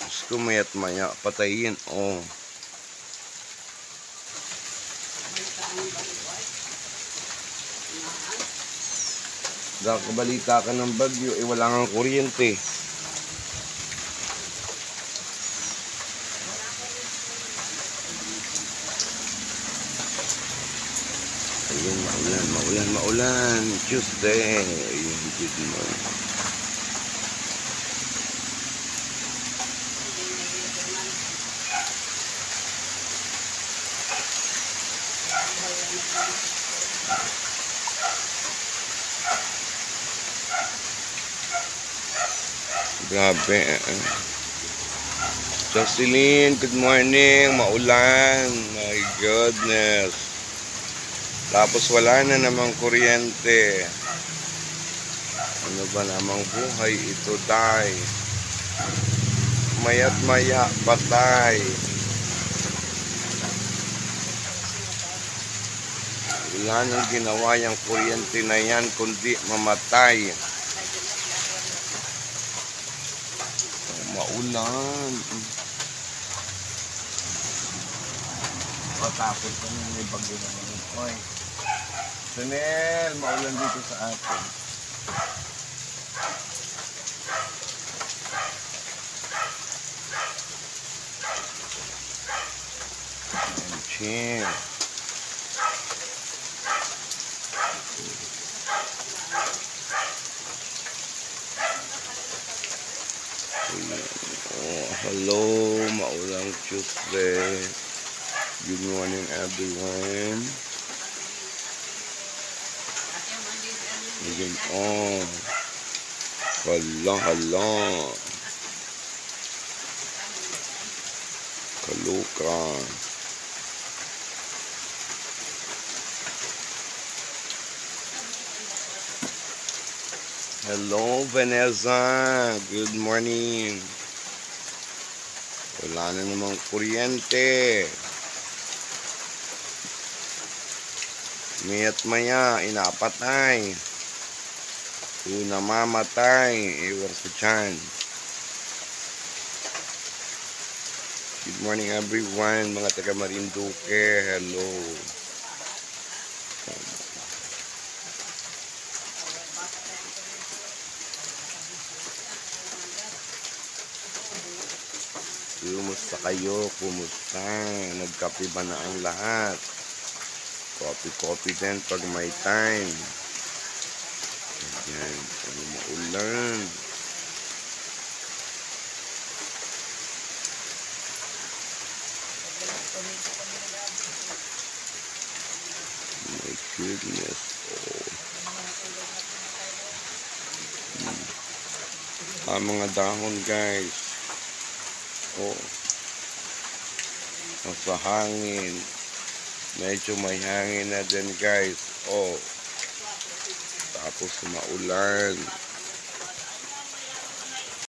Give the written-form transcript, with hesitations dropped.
Gusto maya't maya patayin. Oh. Kakabalita ka ng bagyo, wala kang kuryente. Ayun, maulan. Tuesday. Ayun, good morning. Grabe. Jocelyn, good morning. Maulan. My goodness. Tapos wala na namang kuryente. Ano ba namang buhay ito, tay? Maya't maya, patay. Wala nang ginawa yung kuryente na yan, kundi mamatay. Maulan. Matapos na may bagyo naman. Oy. Sunel, maulan dito sa atin. Cheers. Oh, hello, maulang Tuesday. Good morning, everyone. Again, oh, hala. Kalukan. Hello, Vanessa. Good morning. Wala na namang kuryente. Maya't maya, inapatay. Kung namamatay, iwan ko dyan. Good morning, everyone. Mga taga Marinduque. Hello. Kumusta kayo? Kumusta? Nagkape ba na ang lahat? Coffee din pag may time. Ayan, ano maulan. My goodness. Oh. Mga dahon, guys. Oh. Nasa hangin. Medyo may hangin na din, guys. Oh. Tapos maulan.